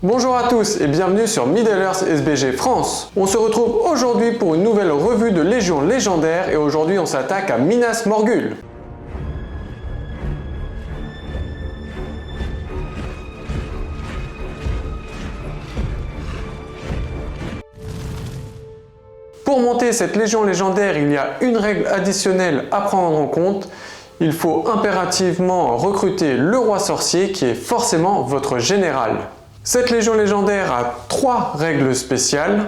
Bonjour à tous et bienvenue sur Middle Earth SBG France. On se retrouve aujourd'hui pour une nouvelle revue de Légion légendaire et aujourd'hui on s'attaque à Minas Morgul. Pour monter cette Légion légendaire, il y a une règle additionnelle à prendre en compte. Il faut impérativement recruter le roi sorcier qui est forcément votre général. Cette Légion légendaire a 3 règles spéciales.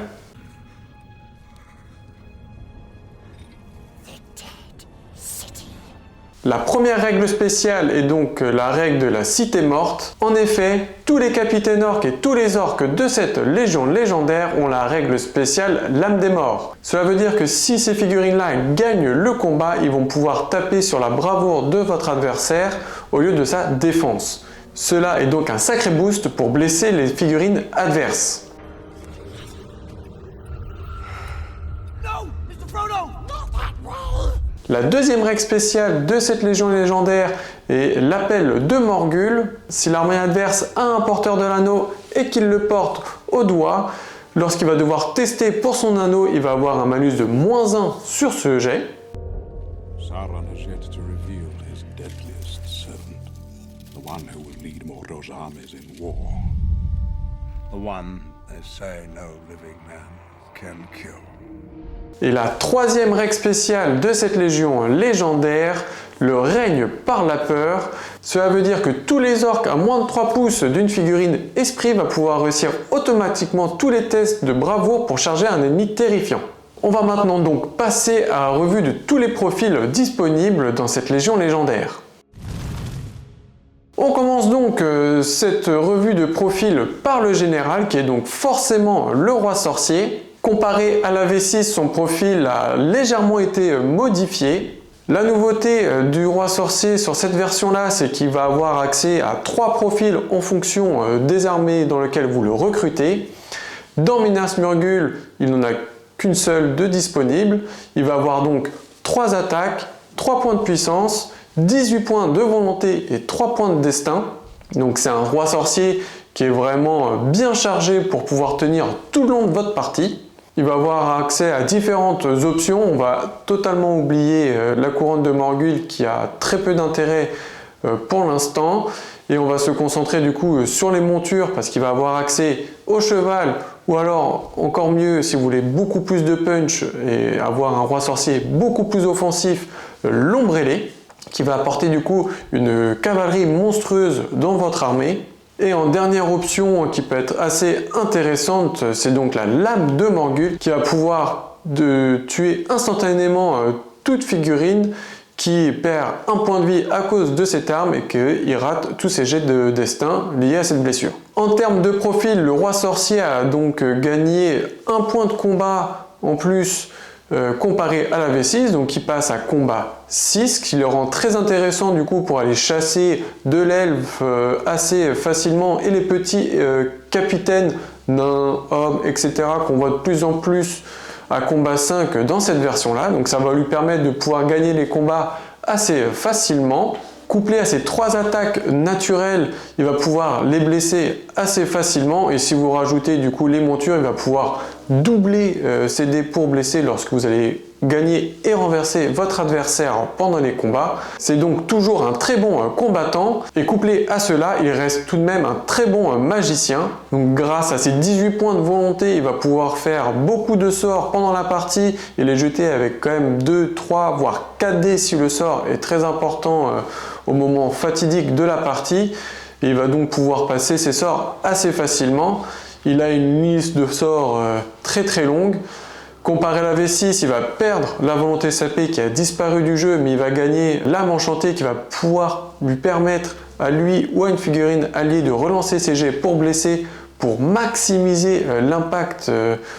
La première règle spéciale est donc la règle de la cité morte. En effet, tous les capitaines orques et tous les orques de cette légion légendaire ont la règle spéciale lame des morts. Cela veut dire que si ces figurines-là gagnent le combat, ils vont pouvoir taper sur la bravoure de votre adversaire au lieu de sa défense. Cela est donc un sacré boost pour blesser les figurines adverses. La deuxième règle spéciale de cette légion légendaire est l'appel de Morgul. Si l'armée adverse a un porteur de l'anneau et qu'il le porte au doigt, lorsqu'il va devoir tester pour son anneau, il va avoir un malus de -1 sur ce jet. Sauron has yet to reveal his deadliest servant, the one who will lead Mordor's armies in war. The one they say no living man can kill. Et la troisième règle spéciale de cette légion légendaire, le règne par la peur. Cela veut dire que tous les orques à moins de 3 pouces d'une figurine esprit va pouvoir réussir automatiquement tous les tests de bravoure pour charger un ennemi terrifiant. On va maintenant donc passer à la revue de tous les profils disponibles dans cette légion légendaire. On commence donc cette revue de profil par le général qui est donc forcément le roi sorcier. Comparé à la V6, son profil a légèrement été modifié. La nouveauté du roi sorcier sur cette version-là, c'est qu'il va avoir accès à 3 profils en fonction des armées dans lesquelles vous le recrutez. Dans Minas Morgul, il n'en a qu'une seule de disponible. Il va avoir donc 3 attaques, 3 points de puissance, 18 points de volonté et 3 points de destin. Donc c'est un roi sorcier qui est vraiment bien chargé pour pouvoir tenir tout le long de votre partie. Il va avoir accès à différentes options. On va totalement oublier la couronne de Morgul qui a très peu d'intérêt pour l'instant. Et on va se concentrer du coup sur les montures parce qu'il va avoir accès au cheval ou alors encore mieux si vous voulez beaucoup plus de punch et avoir un roi sorcier beaucoup plus offensif, l'ombre ailée qui va apporter du coup une cavalerie monstrueuse dans votre armée. Et en dernière option qui peut être assez intéressante, c'est donc la lame de Morgul qui va pouvoir tuer instantanément toute figurine qui perd un point de vie à cause de cette arme et qu'il rate tous ses jets de destin liés à cette blessure. En termes de profil, le roi sorcier a donc gagné un point de combat en plus comparé à la V6, donc il passe à combat 6, ce qui le rend très intéressant du coup pour aller chasser de l'elfe assez facilement et les petits capitaines, nains, hommes, etc. qu'on voit de plus en plus à combat 5 dans cette version-là. Donc ça va lui permettre de pouvoir gagner les combats assez facilement. Couplé à ces 3 attaques naturelles, il va pouvoir les blesser assez facilement et si vous rajoutez du coup les montures, il va pouvoir doubler ses dés pour blesser lorsque vous allez gagner et renverser votre adversaire pendant les combats. C'est donc toujours un très bon combattant et couplé à cela, il reste tout de même un très bon magicien. Donc grâce à ses 18 points de volonté, il va pouvoir faire beaucoup de sorts pendant la partie et les jeter avec quand même 2, 3, voire 4 dés si le sort est très important au moment fatidique de la partie. Et il va donc pouvoir passer ses sorts assez facilement. Il a une liste de sorts très très longue. Comparé à la V6, il va perdre la volonté sapée qui a disparu du jeu, mais il va gagner l'âme enchantée qui va pouvoir lui permettre à lui ou à une figurine alliée de relancer ses jets pour blesser, pour maximiser l'impact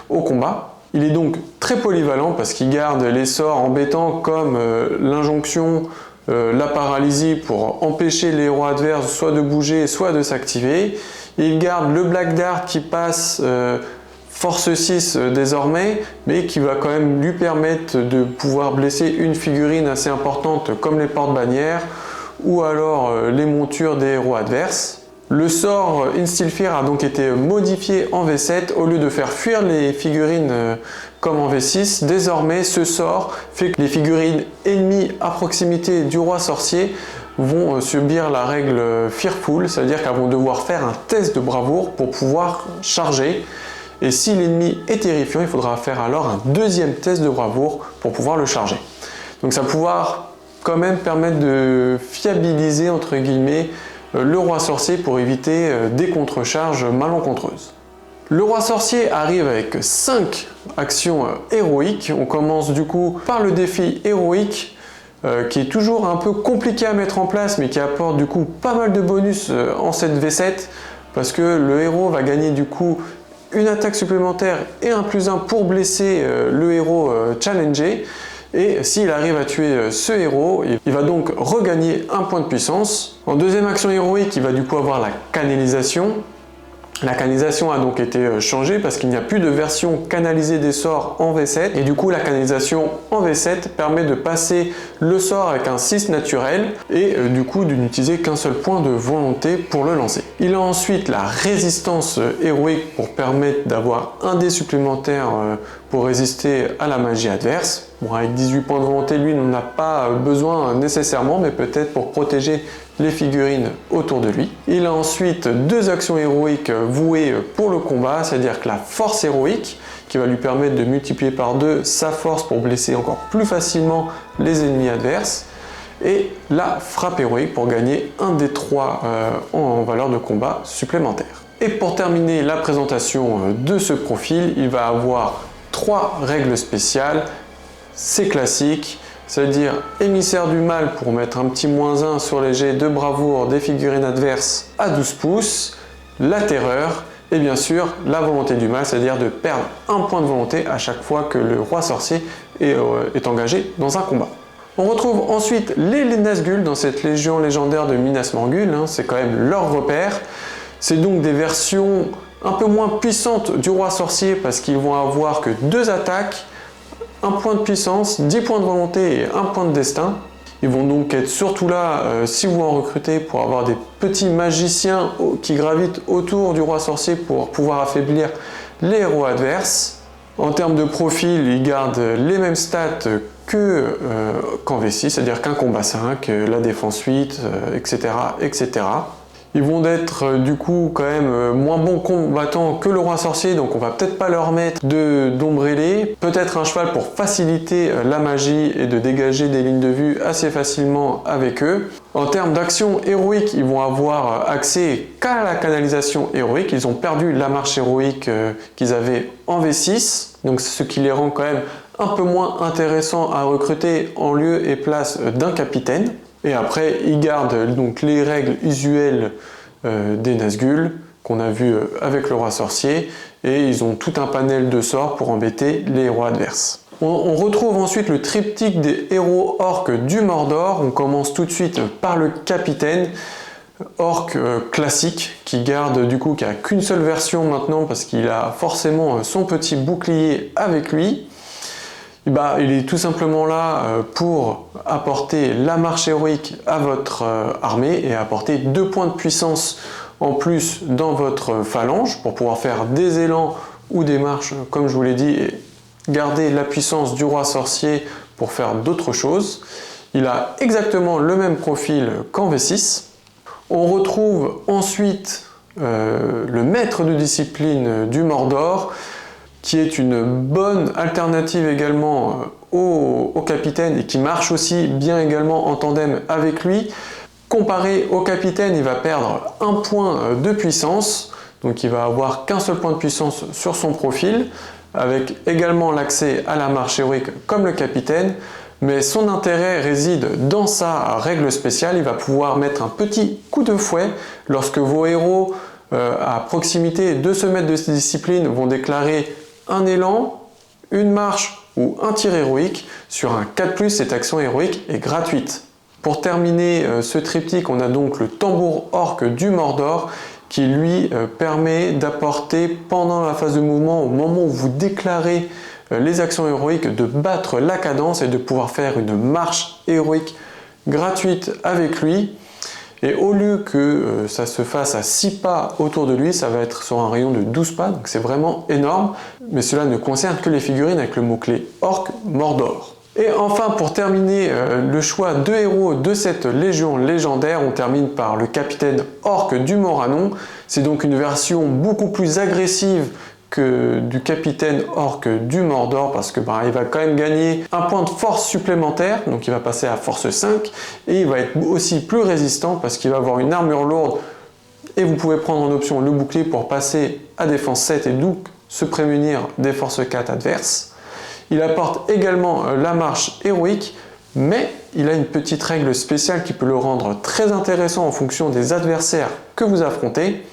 au combat. Il est donc très polyvalent parce qu'il garde les sorts embêtants comme l'injonction, la paralysie pour empêcher les héros adverses soit de bouger, soit de s'activer. Il garde le Black Dart qui passe force 6 désormais, mais qui va quand même lui permettre de pouvoir blesser une figurine assez importante comme les porte-bannières ou alors les montures des héros adverses. Le sort Instill Fear a donc été modifié en V7. Au lieu de faire fuir les figurines comme en V6, désormais ce sort fait que les figurines ennemies à proximité du roi sorcier vont subir la règle Fearful, c'est-à-dire qu'elles vont devoir faire un test de bravoure pour pouvoir charger. Et si l'ennemi est terrifiant, il faudra faire alors un deuxième test de bravoure pour pouvoir le charger. Donc ça va pouvoir quand même permettre de fiabiliser entre guillemets le roi sorcier pour éviter des contre-charges malencontreuses. Le roi sorcier arrive avec 5 actions héroïques. On commence du coup par le défi héroïque qui est toujours un peu compliqué à mettre en place mais qui apporte du coup pas mal de bonus en cette V7 parce que le héros va gagner du coup une attaque supplémentaire et un +1 pour blesser le héros challengé. Et s'il arrive à tuer ce héros, il va donc regagner un point de puissance. En deuxième action héroïque, il va du coup avoir la canalisation. La canalisation a donc été changée parce qu'il n'y a plus de version canalisée des sorts en V7 et du coup la canalisation en V7 permet de passer le sort avec un 6 naturel et du coup de n'utiliser qu'un seul point de volonté pour le lancer. Il a ensuite la résistance héroïque pour permettre d'avoir un dé supplémentaire pour résister à la magie adverse. Bon, avec 18 points de volonté, lui n'en a pas besoin nécessairement, mais peut-être pour protéger les figurines autour de lui. Il a ensuite 2 actions héroïques vouées pour le combat, c'est-à-dire que la force héroïque, qui va lui permettre de multiplier par 2 sa force pour blesser encore plus facilement les ennemis adverses, et la frappe héroïque pour gagner un des 3 en valeur de combat supplémentaire. Et pour terminer la présentation de ce profil, il va avoir 3 règles spéciales. C'est classique, c'est-à-dire émissaire du mal pour mettre un petit -1 sur les jets de bravoure des figurines adverses à 12 pouces, la terreur et bien sûr la volonté du mal, c'est-à-dire de perdre un point de volonté à chaque fois que le roi sorcier est engagé dans un combat. On retrouve ensuite les Nazgûl dans cette légion légendaire de Minas Morgul, c'est quand même leur repère. C'est donc des versions un peu moins puissantes du roi sorcier parce qu'ils vont avoir que 2 attaques, 1 point de puissance, 10 points de volonté et 1 point de destin. Ils vont donc être surtout là si vous en recrutez pour avoir des petits magiciens qui gravitent autour du roi sorcier pour pouvoir affaiblir les héros adverses. En termes de profil, ils gardent les mêmes stats qu'en V6, c'est-à-dire qu'un combat 5, la défense 8, etc., etc. Ils vont être du coup quand même moins bons combattants que le roi sorcier, donc on va peut-être pas leur mettre d'ombrellé. Peut-être un cheval pour faciliter la magie et de dégager des lignes de vue assez facilement avec eux. En termes d'action héroïque, ils vont avoir accès qu'à la canalisation héroïque. Ils ont perdu la marche héroïque qu'ils avaient en V6, donc ce qui les rend quand même un peu moins intéressants à recruter en lieu et place d'un capitaine. Et après, ils gardent donc les règles usuelles des Nazgûl qu'on a vu avec le roi sorcier et ils ont tout un panel de sorts pour embêter les héros adverses. On retrouve ensuite le triptyque des héros orques du Mordor. On commence tout de suite par le capitaine orc classique qui garde du coup qui a qu'une seule version maintenant parce qu'il a forcément son petit bouclier avec lui. Il est tout simplement là pour apporter la marche héroïque à votre armée et apporter 2 points de puissance en plus dans votre phalange pour pouvoir faire des élans ou des marches comme je vous l'ai dit et garder la puissance du roi sorcier pour faire d'autres choses. Il a exactement le même profil qu'en V6. On retrouve ensuite le maître de discipline du Mordor qui est une bonne alternative également au capitaine et qui marche aussi bien également en tandem avec lui. Comparé au capitaine, il va perdre 1 point de puissance, donc il va avoir qu'un seul point de puissance sur son profil, avec également l'accès à la marche héroïque comme le capitaine, mais son intérêt réside dans sa règle spéciale. Il va pouvoir mettre un petit coup de fouet lorsque vos héros à proximité de ce maître de discipline vont déclarer un élan, une marche ou un tir héroïque. Sur un 4+, cette action héroïque est gratuite. Pour terminer ce triptyque, on a donc le tambour orc du Mordor qui lui permet d'apporter pendant la phase de mouvement, au moment où vous déclarez les actions héroïques, de battre la cadence et de pouvoir faire une marche héroïque gratuite avec lui. Et au lieu que ça se fasse à 6 pas autour de lui, ça va être sur un rayon de 12 pas, donc c'est vraiment énorme. Mais cela ne concerne que les figurines avec le mot-clé Orc Mordor. Et enfin, pour terminer le choix de héros de cette légion légendaire, on termine par le capitaine Orc du Moranon. C'est donc une version beaucoup plus agressive que du capitaine Orc du Mordor, parce que il va quand même gagner un point de force supplémentaire, donc il va passer à force 5, et il va être aussi plus résistant parce qu'il va avoir une armure lourde, et vous pouvez prendre en option le bouclier pour passer à défense 7 et donc se prémunir des forces 4 adverses. Il apporte également la marche héroïque, mais il a une petite règle spéciale qui peut le rendre très intéressant en fonction des adversaires que vous affrontez.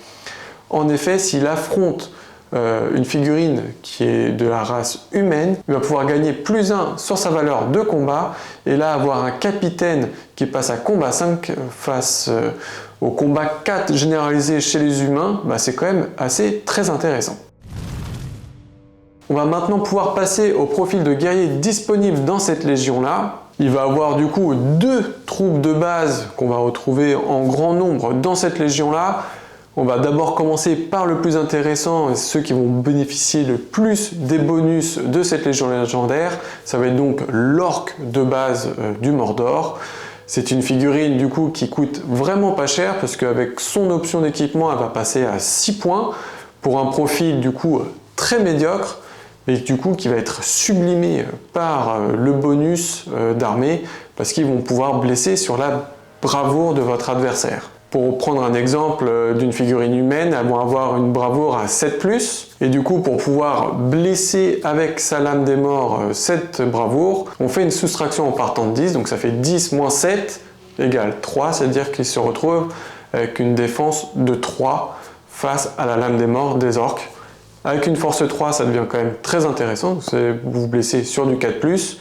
En effet, s'il affronte une figurine qui est de la race humaine, il va pouvoir gagner +1 sur sa valeur de combat, et là avoir un capitaine qui passe à combat 5 face au combat 4 généralisé chez les humains, c'est quand même très intéressant. On va maintenant pouvoir passer au profil de guerrier disponible dans cette légion-là. Il va avoir du coup 2 troupes de base qu'on va retrouver en grand nombre dans cette légion-là. On va d'abord commencer par le plus intéressant, ceux qui vont bénéficier le plus des bonus de cette légion légendaire. Ça va être donc l'orc de base du Mordor. C'est une figurine du coup qui coûte vraiment pas cher, parce qu'avec son option d'équipement, elle va passer à 6 points pour un profil du coup très médiocre, et du coup qui va être sublimé par le bonus d'armée, parce qu'ils vont pouvoir blesser sur la bravoure de votre adversaire. Pour prendre un exemple d'une figurine humaine, elles vont avoir une bravoure à 7+, et du coup pour pouvoir blesser avec sa lame des morts cette bravoure, on fait une soustraction en partant de 10, donc ça fait 10 moins 7 égale 3, c'est-à-dire qu'il se retrouve avec une défense de 3 face à la lame des morts des orques. Avec une force 3, ça devient quand même très intéressant, vous vous blessez sur du 4+,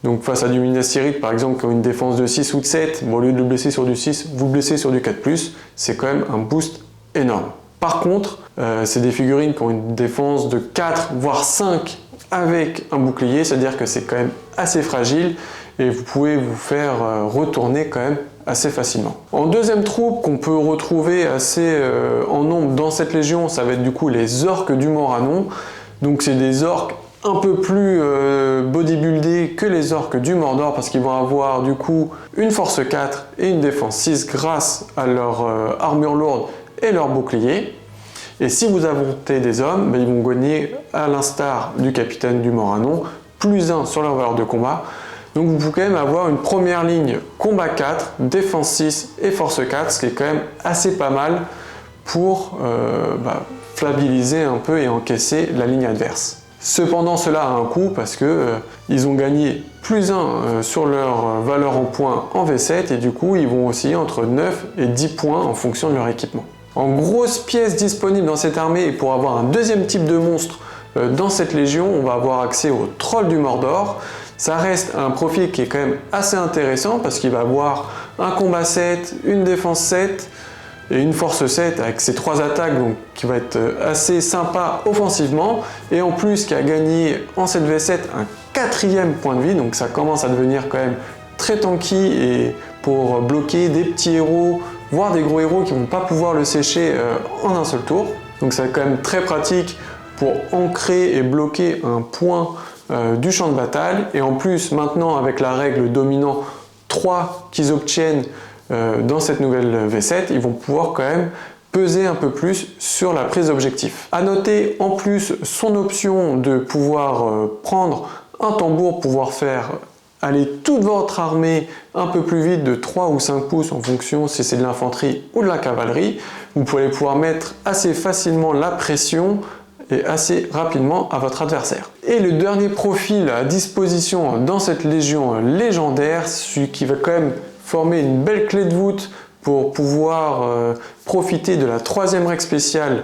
donc face à du Minas Tirith par exemple qui a une défense de 6 ou de 7, au lieu de le blesser sur du 6, vous blessez sur du 4+, c'est quand même un boost énorme. Par contre, c'est des figurines qui ont une défense de 4 voire 5 avec un bouclier, c'est-à-dire que c'est quand même assez fragile et vous pouvez vous faire retourner quand même assez facilement. En deuxième troupe qu'on peut retrouver assez en nombre dans cette légion, ça va être du coup les orques du Moranon. Donc c'est des orques un peu plus bodybuildés que les orques du Mordor, parce qu'ils vont avoir du coup une force 4 et une défense 6 grâce à leur armure lourde et leur bouclier. Et si vous affrontez des hommes, ils vont gagner, à l'instar du capitaine du Moranon, +1 sur leur valeur de combat. Donc vous pouvez quand même avoir une première ligne combat 4, défense 6 et force 4, ce qui est quand même assez pas mal pour flabiliser un peu et encaisser la ligne adverse. Cependant, cela a un coût, parce que ils ont gagné +1 sur leur valeur en points en V7, et du coup ils vont osciller entre 9 et 10 points en fonction de leur équipement. En grosse pièce disponible dans cette armée, et pour avoir un deuxième type de monstre dans cette légion, on va avoir accès au troll du Mordor. Ça reste un profil qui est quand même assez intéressant, parce qu'il va avoir un combat 7, une défense 7 et une force 7 avec ses 3 attaques, donc qui va être assez sympa offensivement, et en plus qui a gagné en cette V7 un 4e point de vie, donc ça commence à devenir quand même très tanky et pour bloquer des petits héros, voire des gros héros qui ne vont pas pouvoir le sécher en un seul tour. Donc c'est quand même très pratique pour ancrer et bloquer un point du champ de bataille, et en plus maintenant avec la règle dominant 3 qu'ils obtiennent dans cette nouvelle V7, ils vont pouvoir quand même peser un peu plus sur la prise d'objectif. A noter en plus son option de pouvoir prendre un tambour, pouvoir faire aller toute votre armée un peu plus vite de 3 ou 5 pouces en fonction si c'est de l'infanterie ou de la cavalerie. Vous pouvez pouvoir mettre assez facilement la pression et assez rapidement à votre adversaire. Et le dernier profil à disposition dans cette légion légendaire, celui qui va quand même former une belle clé de voûte pour pouvoir profiter de la 3e règle spéciale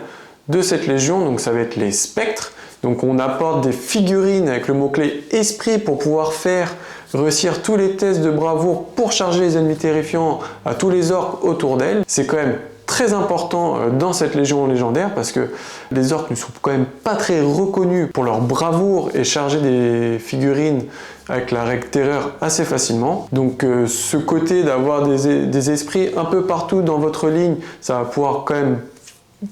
de cette légion, donc ça va être les spectres. Donc on apporte des figurines avec le mot-clé esprit pour pouvoir faire réussir tous les tests de bravoure pour charger les ennemis terrifiants à tous les orques autour d'elle. C'est quand même très important dans cette légion légendaire parce que les orques ne sont quand même pas très reconnus pour leur bravoure et charger des figurines avec la règle terreur assez facilement. Donc ce côté d'avoir des esprits un peu partout dans votre ligne, ça va pouvoir quand même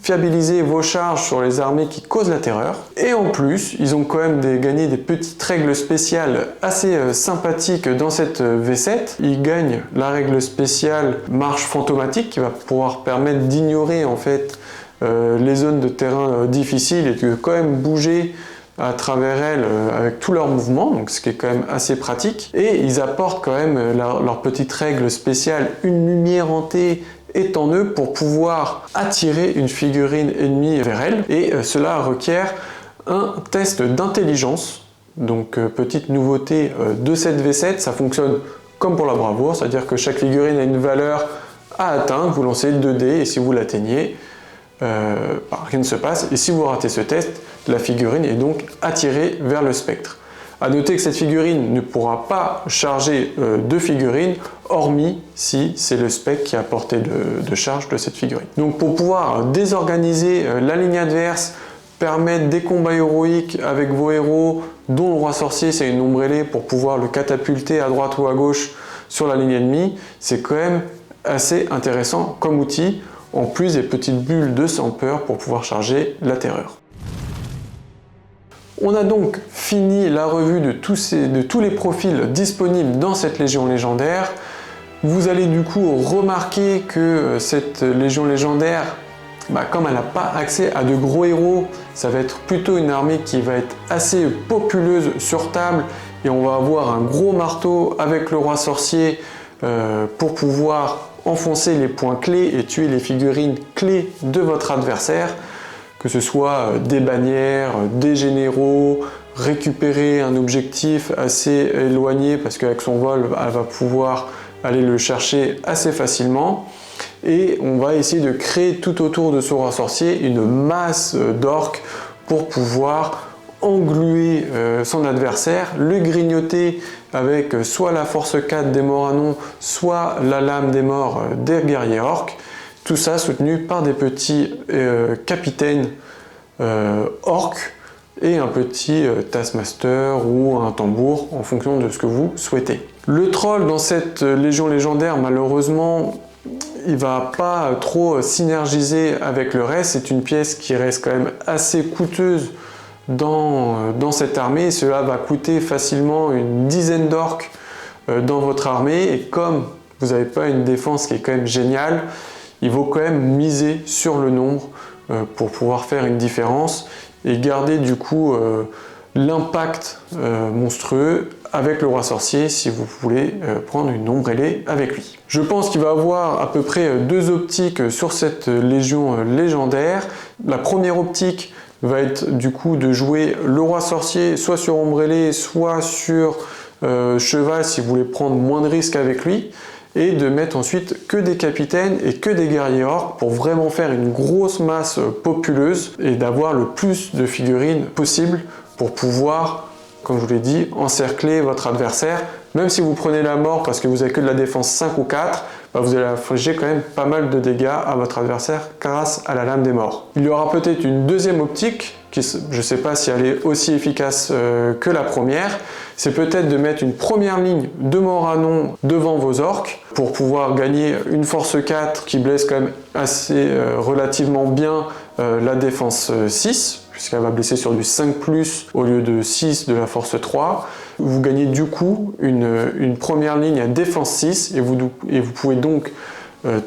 fiabiliser vos charges sur les armées qui causent la terreur. Et en plus, ils ont quand même gagné des petites règles spéciales assez sympathiques dans cette V7. Ils gagnent la règle spéciale marche fantomatique qui va pouvoir permettre d'ignorer en fait les zones de terrain difficiles et de quand même bouger à travers elles avec tous leurs mouvements, donc ce qui est quand même assez pratique. Et ils apportent quand même leur petite règle spéciale, une lumière hantée est en eux pour pouvoir attirer une figurine ennemie vers elle, et cela requiert un test d'intelligence. Donc petite nouveauté de cette V7, ça fonctionne comme pour la bravoure, c'est-à-dire que chaque figurine a une valeur à atteindre, vous lancez 2 dés et si vous l'atteignez, rien ne se passe, et si vous ratez ce test, la figurine est donc attirée vers le spectre. A noter que cette figurine ne pourra pas charger de figurines, hormis si c'est le spectre qui a portée de charge de cette figurine. Donc pour pouvoir désorganiser la ligne adverse, permettre des combats héroïques avec vos héros, dont le roi sorcier c'est une ombrellée pour pouvoir le catapulter à droite ou à gauche sur la ligne ennemie, c'est quand même assez intéressant comme outil, en plus des petites bulles de sang peur pour pouvoir charger la terreur. On a donc fini la revue de tous les profils disponibles dans cette Légion légendaire. Vous allez du coup remarquer que cette Légion légendaire, comme elle n'a pas accès à de gros héros, ça va être plutôt une armée qui va être assez populeuse sur table et on va avoir un gros marteau avec le roi sorcier pour pouvoir enfoncer les points clés et tuer les figurines clés de votre adversaire. Que ce soit des bannières, des généraux, récupérer un objectif assez éloigné parce qu'avec son vol, elle va pouvoir aller le chercher assez facilement. Et on va essayer de créer tout autour de ce roi sorcier une masse d'orques pour pouvoir engluer son adversaire, le grignoter avec soit la force 4 des Morannon, soit la lame des morts des guerriers orques. Tout ça soutenu par des petits capitaines orques et un petit taskmaster ou un tambour en fonction de ce que vous souhaitez. Le troll dans cette légion légendaire, malheureusement, il va pas trop synergiser avec le reste. C'est une pièce qui reste quand même assez coûteuse dans cette armée. Cela va coûter facilement une dizaine d'orques dans votre armée. Et comme vous n'avez pas une défense qui est quand même géniale, il vaut quand même miser sur le nombre pour pouvoir faire une différence et garder du coup l'impact monstrueux avec le roi sorcier si vous voulez prendre une ombrellée avec lui. Je pense qu'il va avoir à peu près 2 optiques sur cette légion légendaire. La première optique va être du coup de jouer le roi sorcier soit sur ombrellée, soit sur cheval si vous voulez prendre moins de risques avec lui, et de mettre ensuite que des capitaines et que des guerriers orques pour vraiment faire une grosse masse populeuse et d'avoir le plus de figurines possible pour pouvoir, comme je vous l'ai dit, encercler votre adversaire. Même si vous prenez la mort parce que vous avez que de la défense 5 ou 4, vous allez infliger quand même pas mal de dégâts à votre adversaire grâce à la lame des morts. Il y aura peut-être une deuxième optique, qui, je ne sais pas si elle est aussi efficace que la première, c'est peut-être de mettre une première ligne de Morannon devant vos orques pour pouvoir gagner une force 4 qui blesse quand même assez relativement bien la défense 6, puisqu'elle va blesser sur du 5+, au lieu de 6 de la force 3. Vous gagnez du coup une première ligne à défense 6 et vous pouvez donc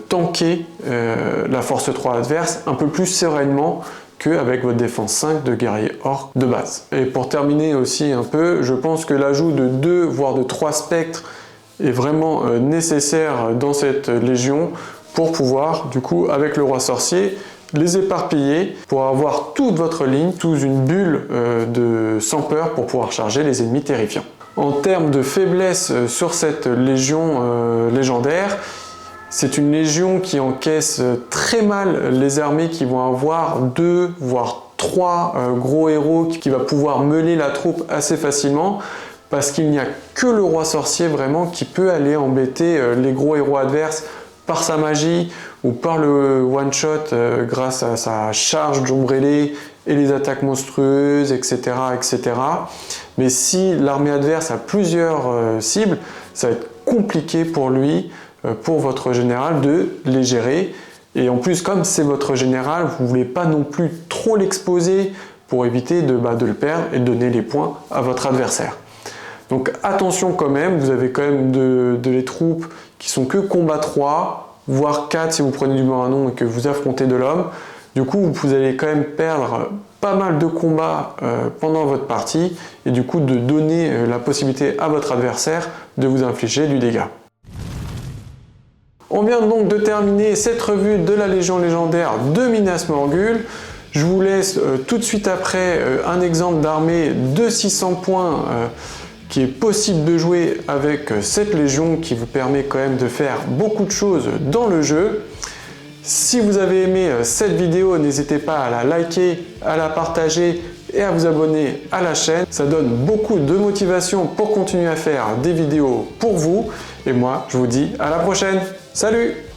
tanker la force 3 adverse un peu plus sereinement qu'avec votre défense 5 de guerrier orc de base. Et pour terminer aussi un peu, je pense que l'ajout de 2 voire de 3 spectres est vraiment nécessaire dans cette légion pour pouvoir du coup avec le roi sorcier les éparpiller pour avoir toute votre ligne sous une bulle de sans peur pour pouvoir charger les ennemis terrifiants. En termes de faiblesse sur cette légion légendaire, c'est une légion qui encaisse très mal les armées qui vont avoir 2 voire 3 gros héros qui va pouvoir meuler la troupe assez facilement parce qu'il n'y a que le roi sorcier vraiment qui peut aller embêter les gros héros adverses par sa magie ou par le one-shot grâce à sa charge d'ombrellé et les attaques monstrueuses, etc., etc. Mais si l'armée adverse a plusieurs cibles, ça va être compliqué pour lui, pour votre général, de les gérer. Et en plus, comme c'est votre général, vous ne voulez pas non plus trop l'exposer pour éviter de le perdre et de donner les points à votre adversaire. Donc attention quand même, vous avez quand même les troupes qui sont que combat 3, voire 4 si vous prenez du Moranon et que vous affrontez de l'homme. Du coup, vous allez quand même perdre pas mal de combats pendant votre partie et du coup de donner la possibilité à votre adversaire de vous infliger du dégât. On vient donc de terminer cette revue de la Légion légendaire de Minas Morgul. Je vous laisse tout de suite après un exemple d'armée de 600 points qui est possible de jouer avec cette Légion qui vous permet quand même de faire beaucoup de choses dans le jeu. Si vous avez aimé cette vidéo, n'hésitez pas à la liker, à la partager et à vous abonner à la chaîne. Ça donne beaucoup de motivation pour continuer à faire des vidéos pour vous. Et moi, je vous dis à la prochaine. Salut!